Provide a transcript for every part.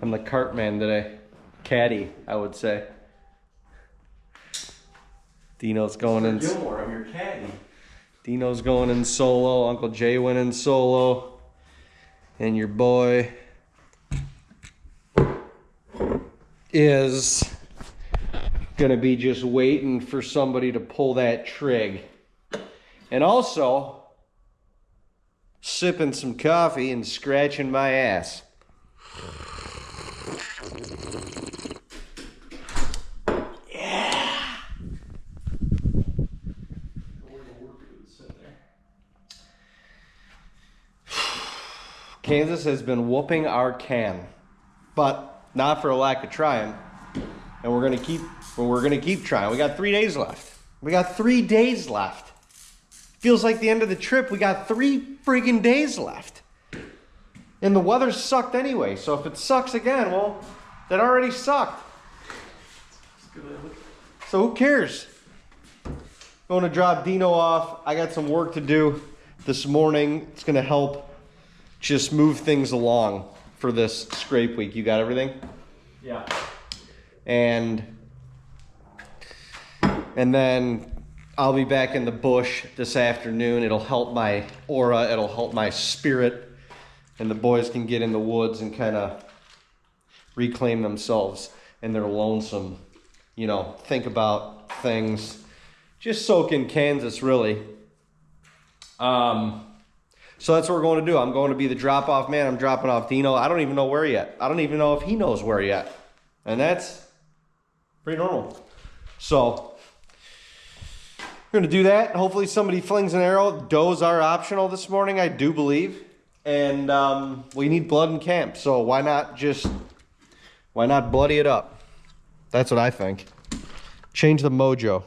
I'm the cart man today. Caddy, I would say. Dino's going in. Gilmore, I'm your caddy. Dino's going in solo. Uncle Jay went in solo. And your boy is gonna be just waiting for somebody to pull that trig. And also sipping some coffee and scratching my ass. Yeah. Kansas has been whooping our can, but not for a lack of trying. And we're gonna keep trying. We got 3 days left. We got 3 days left. Feels like the end of the trip. We got 3 freaking days left. And the weather sucked anyway. So if it sucks again, well, that already sucked. So who cares? Going to drop Dino off. I got some work to do this morning. It's gonna help just move things along for this scrape week. You got everything? Yeah. And then I'll be back in the bush this afternoon. It'll help my aura, it'll help my spirit, and the boys can get in the woods and kind of reclaim themselves in their lonesome, you know, think about things, just soak in Kansas, really. So that's what we're going to do. I'm going to be the drop-off man. I'm dropping off Dino. I don't even know where yet. I don't even know if he knows where yet. And that's pretty normal. So we're going to do that. Hopefully somebody flings an arrow. Does are optional this morning, I do believe. And we need blood in camp. So why not bloody it up? That's what I think. Change the mojo.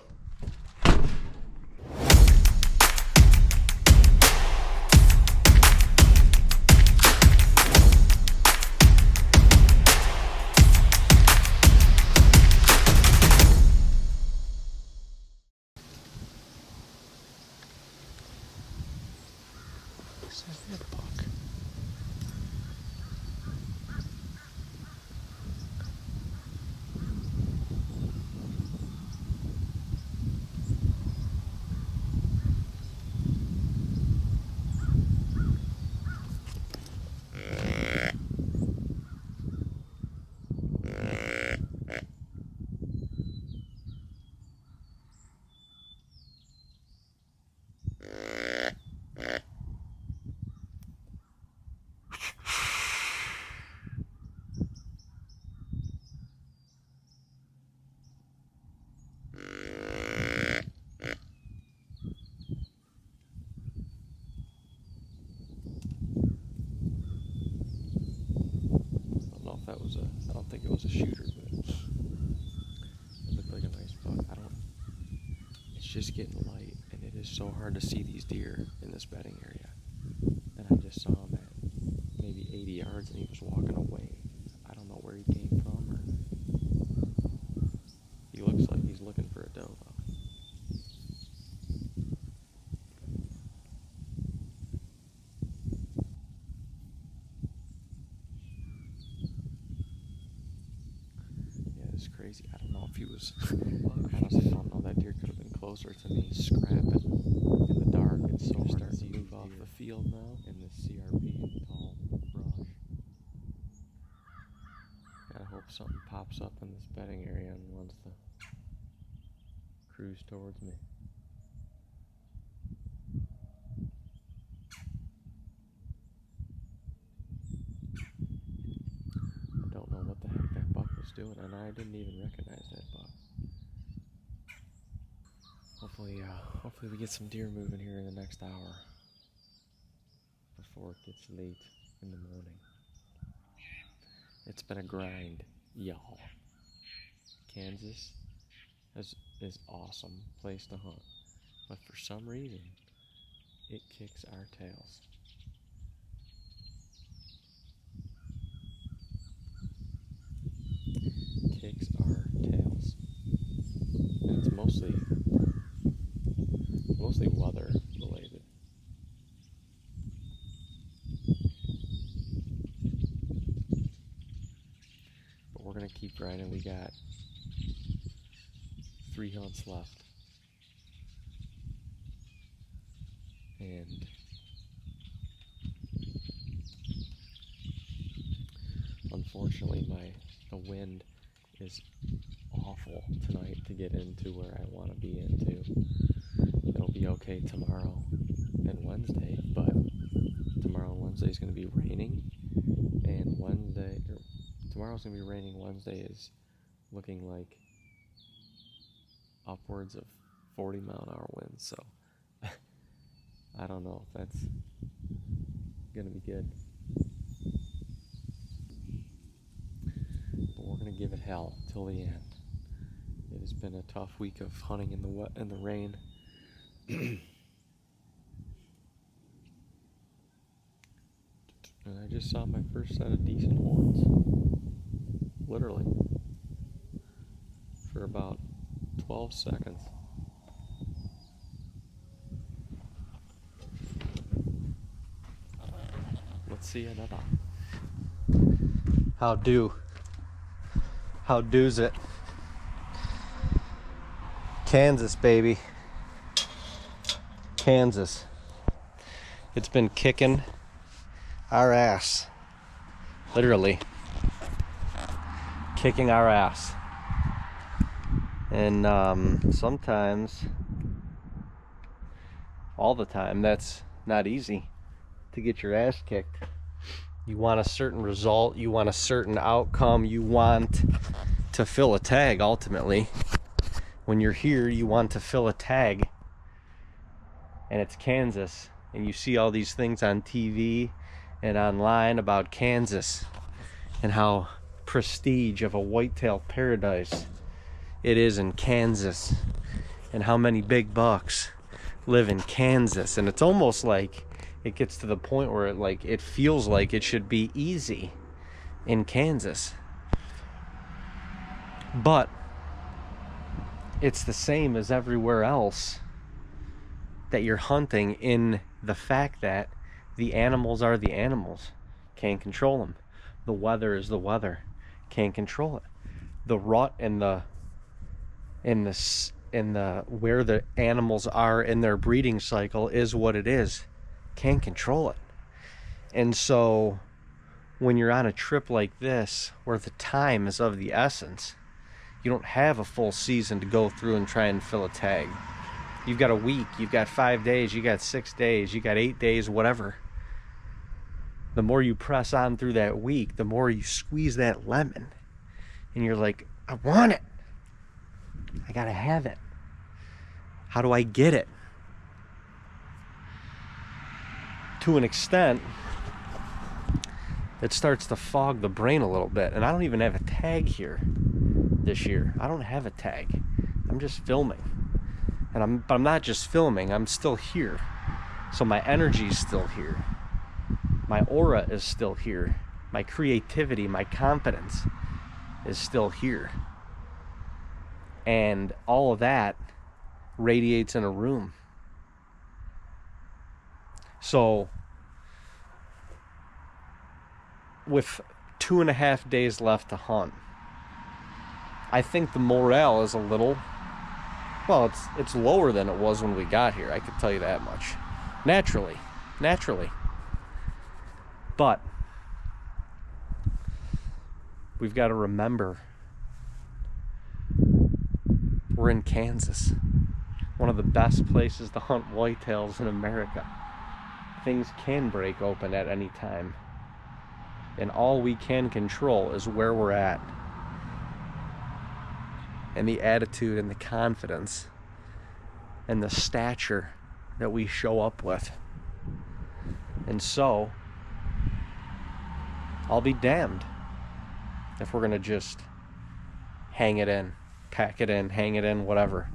I don't think it was a shooter, but it looked like a nice buck. It's just getting light, and it is so hard to see these deer in this bedding area. And I just saw him at maybe 80 yards, and he was walking away. I don't know where he came from, or he looks like he's looking for a doe, though. Crazy. I don't know if he was. I honestly don't know. That deer could have been closer to me, scrapping in the dark. It's so hard to move off the field now in this CRP and tall brush. I hope something pops up in this bedding area and wants to cruise towards me. Doing, and I didn't even recognize that buck. Hopefully we get some deer moving here in the next hour before it gets late in the morning. It's been a grind, y'all. Kansas is awesome place to hunt, but for some reason it kicks our tails. Kicks our tails, and it's mostly weather related. gonna keep grinding. We got 3 hunts left. And unfortunately the wind is awful tonight to get into where I want to be into. It'll be okay tomorrow and Wednesday, but tomorrow and Wednesday is going to be raining, and tomorrow's going to be raining. Wednesday is looking like upwards of 40-mile-an-hour winds, so I don't know if that's going to be good. But we're going to give it hell till the end. It has been a tough week of hunting in the rain. And I just saw my first set of decent horns. Literally. For about 12 seconds. Let's see another. How do's it? Kansas, baby. Kansas. It's been kicking our ass. Literally. Kicking our ass. And sometimes, all the time, that's not easy to get your ass kicked. You want a certain result, you want a certain outcome, you want to fill a tag ultimately. When you're here, you want to fill a tag, and it's Kansas, and you see all these things on TV and online about Kansas and how prestige of a whitetail paradise it is in Kansas, and how many big bucks live in Kansas. And it's almost like it gets to the point where it feels like it should be easy in Kansas, but it's the same as everywhere else that you're hunting, in the fact that the animals are the animals. Can't control them. The weather is the weather. Can't control it. The rut and the where the animals are in their breeding cycle is what it is. Can't control it. And so when you're on a trip like this, where the time is of the essence, you don't have a full season to go through and try and fill a tag. You've got a week, you've got 5 days, you got 6 days, you got 8 days, whatever. The more you press on through that week, the more you squeeze that lemon. And you're like, I want it. I gotta have it. How do I get it? To an extent, it starts to fog the brain a little bit. And I don't even have a tag here this year. I don't have a tag. I'm just filming. But I'm not just filming, I'm still here. So my energy's still here. My aura is still here. My creativity, my confidence is still here. And all of that radiates in a room. So with 2.5 days left to hunt, I think the morale is a little, well, it's lower than it was when we got here. I could tell you that much. Naturally. But we've got to remember, we're in Kansas, one of the best places to hunt whitetails in America. Things can break open at any time, and all we can control is where we're at, and the attitude and the confidence and the stature that we show up with. And so I'll be damned if we're gonna just hang it in, pack it in, hang it in, whatever.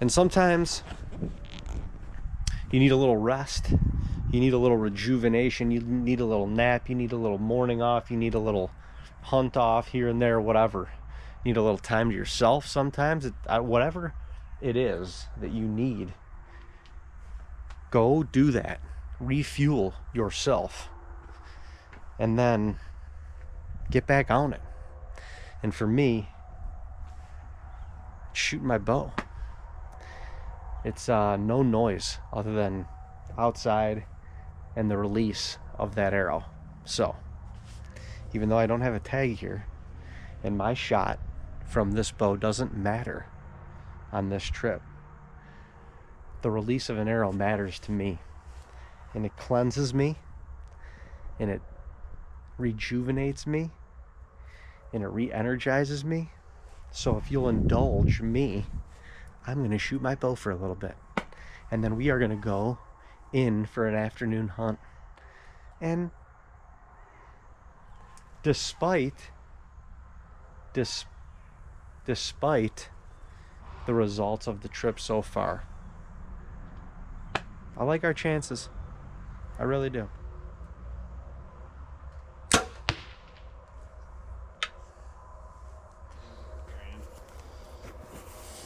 And sometimes you need a little rest, you need a little rejuvenation, you need a little nap, you need a little morning off, you need a little hunt off here and there, whatever. You need a little time to yourself sometimes, whatever it is that you need. Go do that. Refuel yourself. And then get back on it. And for me, shooting my bow. It's no noise other than outside and the release of that arrow. So, even though I don't have a tag here, and my shot from this bow doesn't matter on this trip, the release of an arrow matters to me. And it cleanses me, and it rejuvenates me, and it re-energizes me. So if you'll indulge me, I'm going to shoot my bow for a little bit. And then we are going to go in for an afternoon hunt. And despite the results of the trip so far, I like our chances. I really do.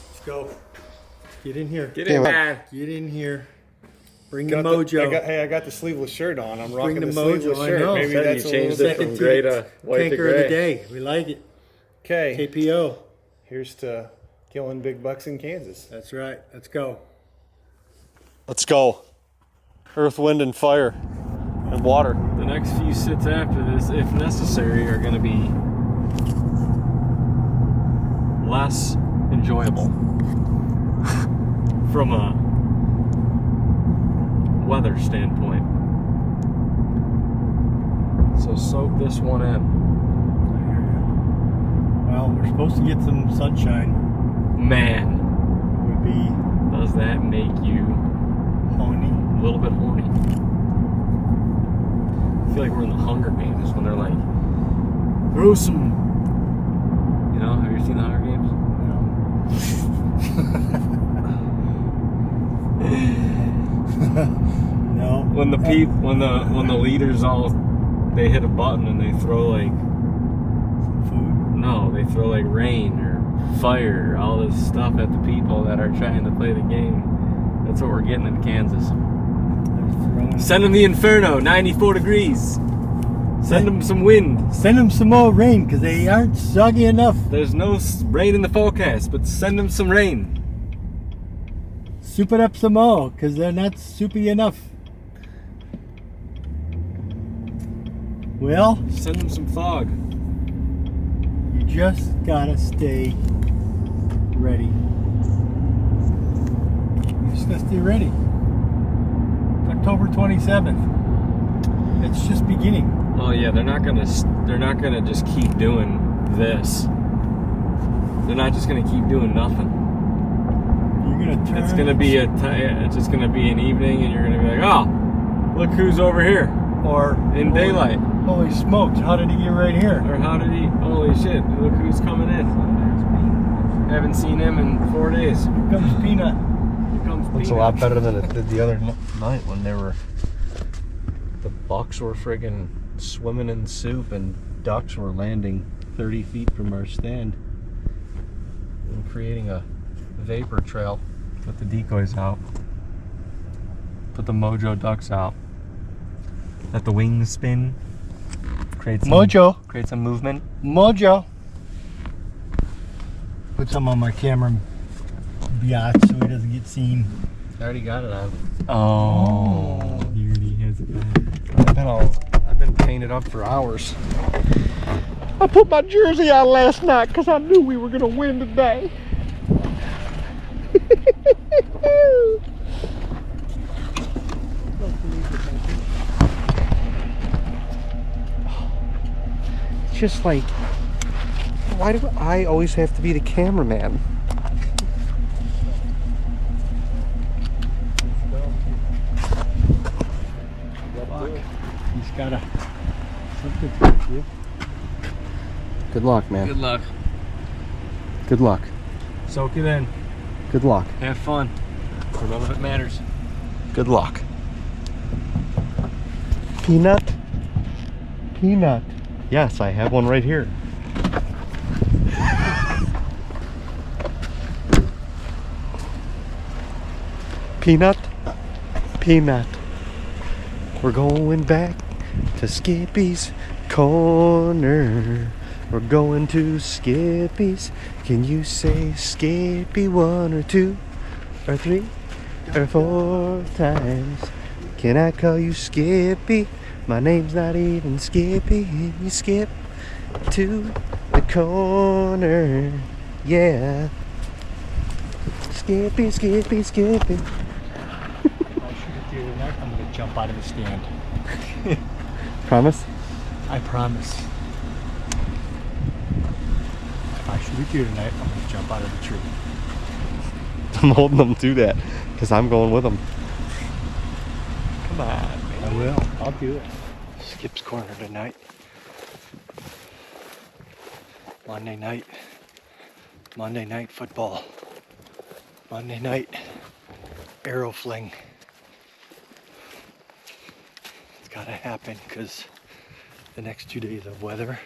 Let's go. Get in here. Get in, man. Get in here. Bring the mojo. I got the sleeveless shirt on. I'm rocking Bring the the mojo, sleeveless I shirt. know. Maybe Said that's you a changed little it from Second gray to white to Tanker of the gray. day. We like it. Okay. KPO. Here's to killing big bucks in Kansas. That's right. Let's go. Let's go. Earth, wind, and fire. And water. The next few sits after this, if necessary, are going to be less enjoyable from a weather standpoint. So soak this one in. Well, we're supposed to get some sunshine. Man, Would be does that make you pony. a little bit horny? I feel like we're in the Hunger Games when they're like, throw some. You know, have you seen the Hunger Games? No. When the when the leaders all they hit a button and they throw like they throw like rain or fire, all this stuff at the people that are trying to play the game. That's what we're getting in Kansas. Send them the inferno, 94 degrees. Send them some wind. Send them some more rain because they aren't soggy enough. There's no rain in the forecast, but send them some rain. Soup it up some more because they're not soupy enough. Well, Send them some fog. you just gotta stay ready. You just gotta stay ready. October 27th. It's just beginning. Oh yeah, they're not gonna just keep doing this. They're not just gonna keep doing nothing. You're gonna turn. It's gonna be it's just gonna be an evening, and you're gonna be like, oh, look who's over here or in daylight. Holy smokes! How did he get right here? Or how did he? Holy shit! Look who's coming in. Haven't seen him in 4 days. Here comes Peanut. Here comes Looks a Peanut. lot better than it did the other night when the bucks were friggin' swimming in soup and ducks were landing 30 feet from our stand and creating a vapor trail. Put the decoys out. Put the mojo ducks out. Let the wings spin. Create some movement. Mojo. Put some on my camera biatch so he doesn't get seen. I already got it on. Oh, he already has it. I've been painted up for hours. I put my jersey on last night because I knew we were gonna win today. It's just like, why do I always have to be the cameraman? He's got something to do. Good luck, man. Good luck. Good luck. Soak it in. Good luck. Have fun. For none of it matters. Good luck. Peanut? Peanut. Yes, I have one right here. Peanut? Peanut. We're going back to Skippy's Corner. We're going to Skippy's. Can you say Skippy 1 or 2 or 3 or 4 times? Can I call you Skippy? My name's not even Skippy. And you skip to the corner. Yeah. Skippy, Skippy, Skippy. If I shoot a deer tonight, I'm gonna jump out of the stand. Promise? I promise. If I shoot a deer tonight, I'm gonna jump out of the tree. I'm holding them to that because I'm going with them. Come on, man. I will. I'll do it. Skip's corner tonight. Monday night football. Monday night arrow fling. It's gotta happen because the next 2 days of weather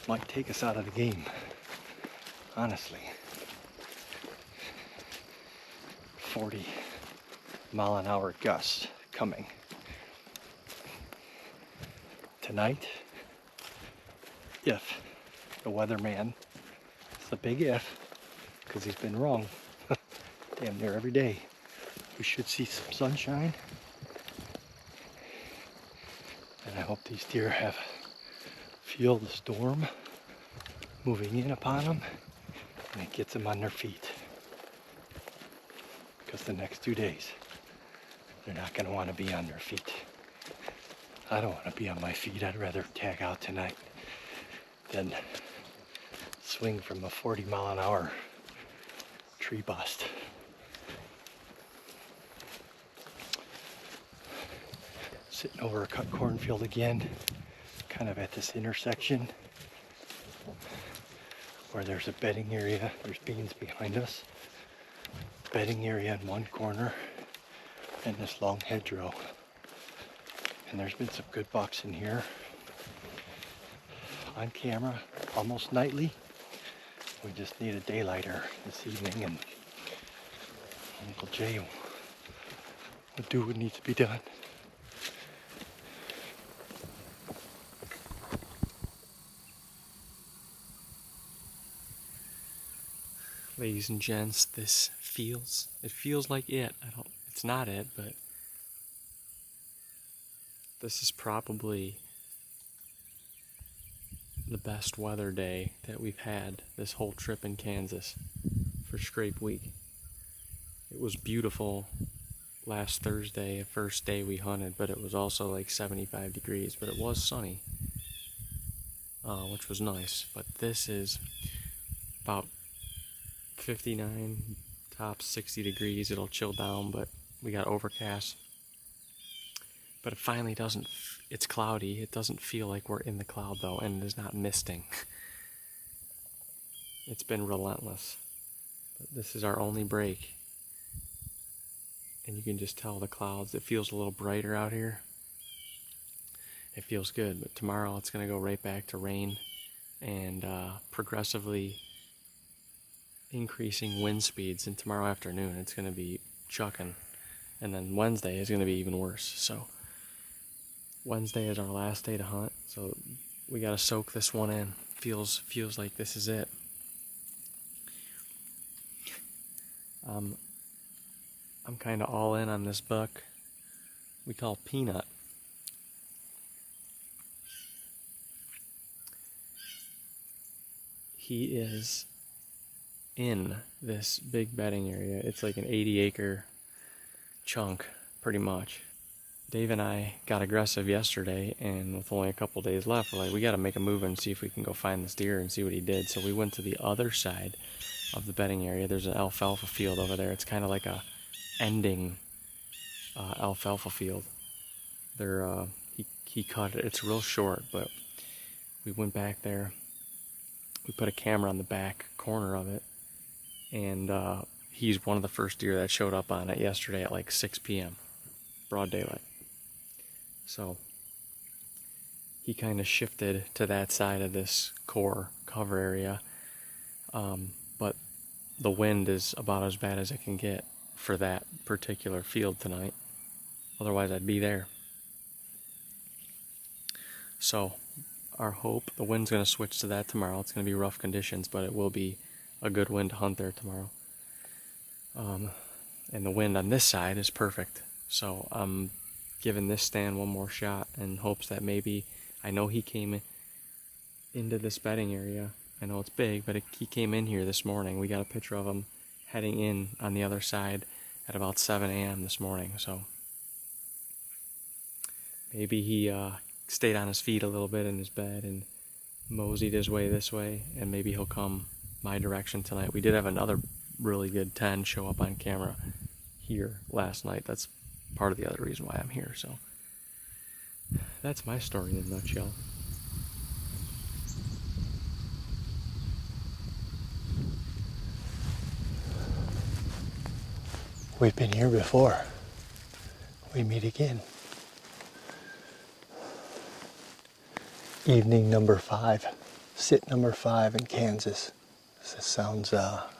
might take us out of the game. Honestly. 40-mile-an-hour gusts coming. Tonight, if the weatherman, it's a big if, because he's been wrong damn near every day, we should see some sunshine. And I hope these deer feel the storm moving in upon them, and it gets them on their feet. Because the next 2 days, they're not going to want to be on their feet. I don't want to be on my feet. I'd rather tag out tonight than swing from a 40-mile-an-hour tree bust. Sitting over a cut cornfield again, kind of at this intersection where there's a bedding area. There's beans behind us. Bedding area in one corner and this long hedgerow. And there's been some good bucks in here on camera almost nightly. We just need a daylighter this evening, and Uncle Jay will do what needs to be done. Ladies and gents, it feels like it's not it, but this is probably the best weather day that we've had this whole trip in Kansas for Scrape Week. It was beautiful last Thursday, the first day we hunted, but it was also like 75 degrees, but it was sunny, which was nice. But this is about 59, tops 60 degrees. It'll chill down, but we got overcast. But it finally doesn't, it's cloudy. It doesn't feel like we're in the cloud though, and it is not misting. It's been relentless. But this is our only break. And you can just tell the clouds. It feels a little brighter out here. It feels good, but tomorrow it's gonna go right back to rain and progressively increasing wind speeds, and tomorrow afternoon it's going to be chucking, and then Wednesday is going to be even worse. So Wednesday is our last day to hunt, so we got to soak this one in. Feels like this is it. I'm kind of all in on this buck we call Peanut. He is in this big bedding area. It's like an 80-acre chunk, pretty much. Dave and I got aggressive yesterday, and with only a couple days left, we're like, we got to make a move and see if we can go find this deer and see what he did. So we went to the other side of the bedding area. There's an alfalfa field over there. It's kind of like a ending alfalfa field. He cut it. It's real short, but we went back there. We put a camera on the back corner of it, and he's one of the first deer that showed up on it yesterday at like 6 p.m. broad daylight. So he kind of shifted to that side of this core cover area, but the wind is about as bad as it can get for that particular field tonight. Otherwise I'd be there. So our hope. The wind's going to switch to that tomorrow. It's going to be rough conditions, but it will be a good wind to hunt there tomorrow. And the wind on this side is perfect. So I'm giving this stand one more shot in hopes that maybe, I know he came into this bedding area. I know it's big, but he came in here this morning. We got a picture of him heading in on the other side at about 7 a.m. this morning. So maybe he stayed on his feet a little bit in his bed and moseyed his way this way, and maybe he'll come my direction tonight. We did have another really good 10 show up on camera here last night. That's part of the other reason why I'm here. So that's my story in a nutshell. We've been here before. We meet again. Evening number 5, sit number 5 in Kansas. This sounds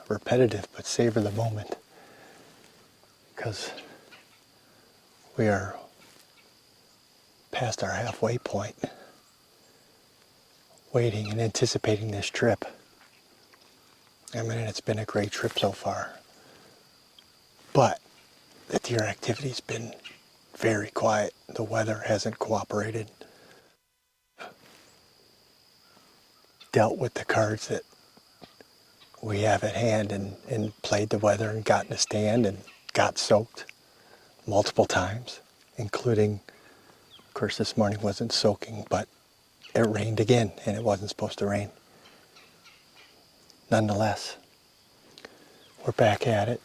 repetitive, but savor the moment, because we are past our halfway point, waiting and anticipating this trip. I mean, it's been a great trip so far, but the deer activity's been very quiet. The weather hasn't cooperated. Dealt with the cards that we have at hand and played the weather and got in a stand and got soaked multiple times, including, of course, this morning wasn't soaking, but it rained again, and it wasn't supposed to rain. Nonetheless, we're back at it,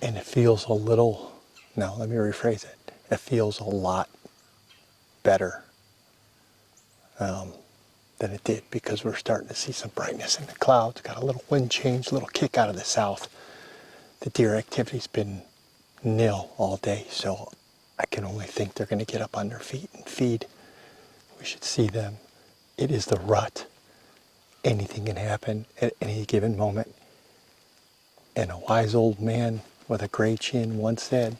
and it feels a little, no, let me rephrase it. It feels a lot better than it did, because we're starting to see some brightness in the clouds. Got a little wind change, a little kick out of the south. The deer activity's been nil all day, so I can only think they're going to get up on their feet and feed. We should see them. It is the rut. Anything can happen at any given moment. And a wise old man with a gray chin once said,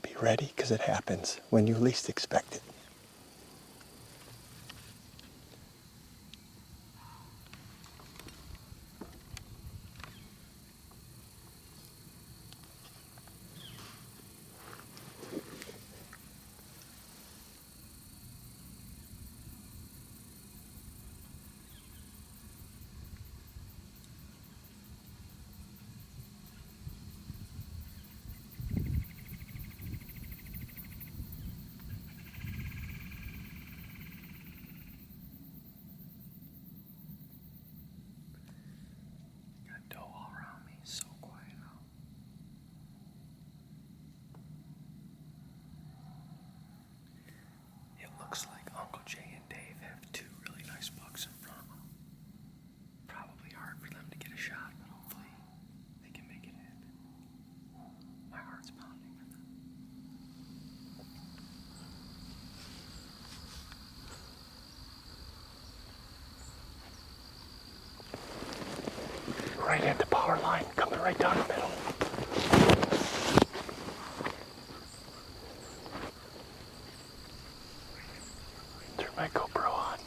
be ready, because it happens when you least expect it. Looks like Uncle Jay and Dave have 2 really nice bucks in front of them. Probably hard for them to get a shot, but hopefully they can make it in. My heart's pounding for them. Right at the power line, coming right down the middle. Turn my GoPro on.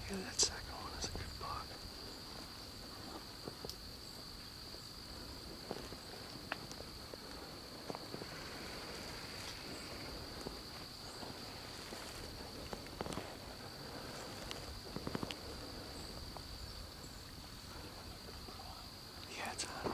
Yeah, that second one is a good buck. Yeah, it's on.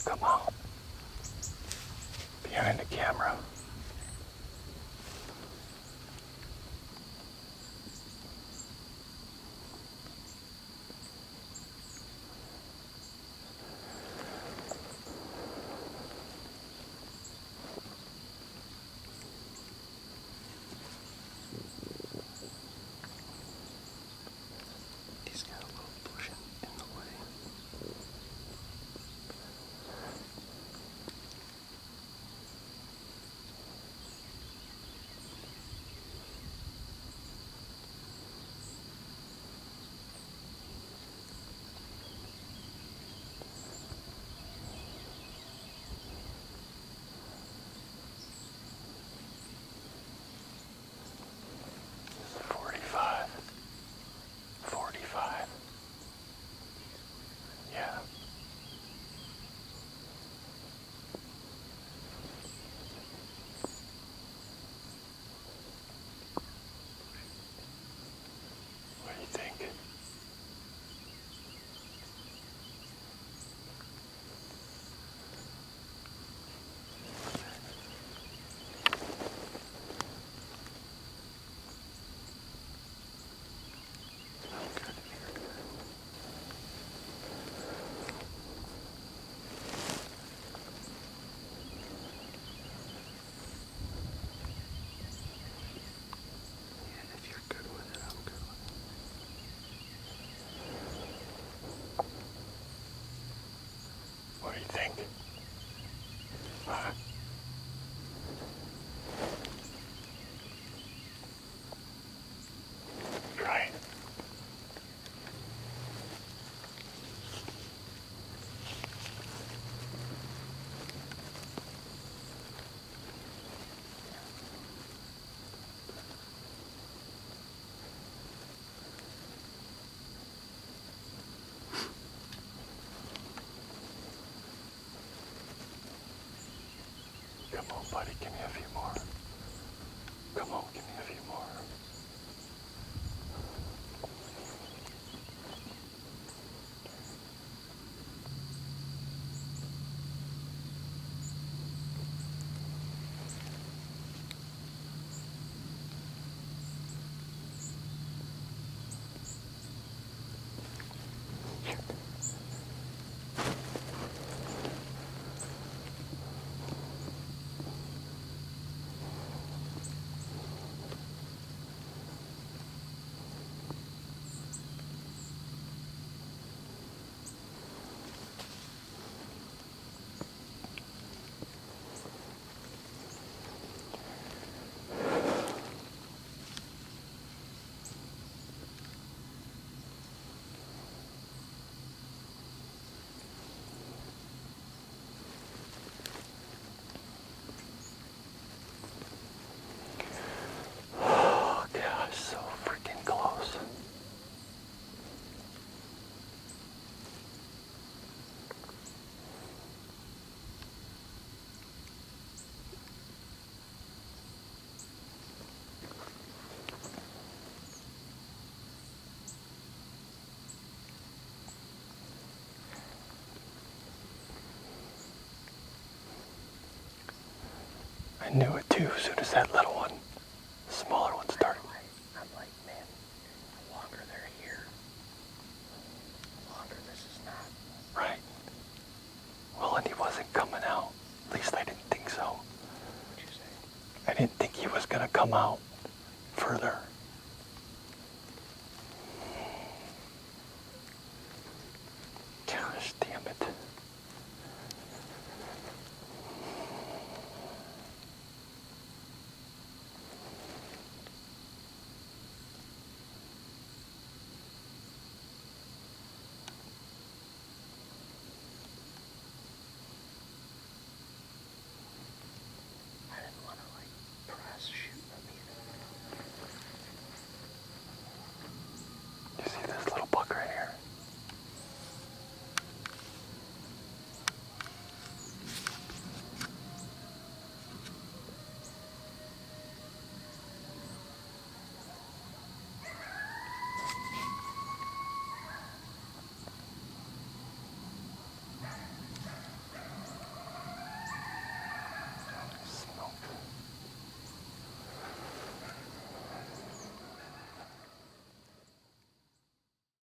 come out behind the camera. He's got a little bush in the way. This is 45. 45. Yeah. What do you think? If you're good with it, I'm good with it. What do you think? Huh? Try it. Come on, buddy, give me a few more. Come on, give me a few more. Oh, gosh, so freaking close. I knew it too as soon as that little one, the smaller one started. I'm like, man, the longer they're here, the longer this is not. Right. Well, and he wasn't coming out. At least I didn't think so. What'd you say? I didn't think he was gonna come out.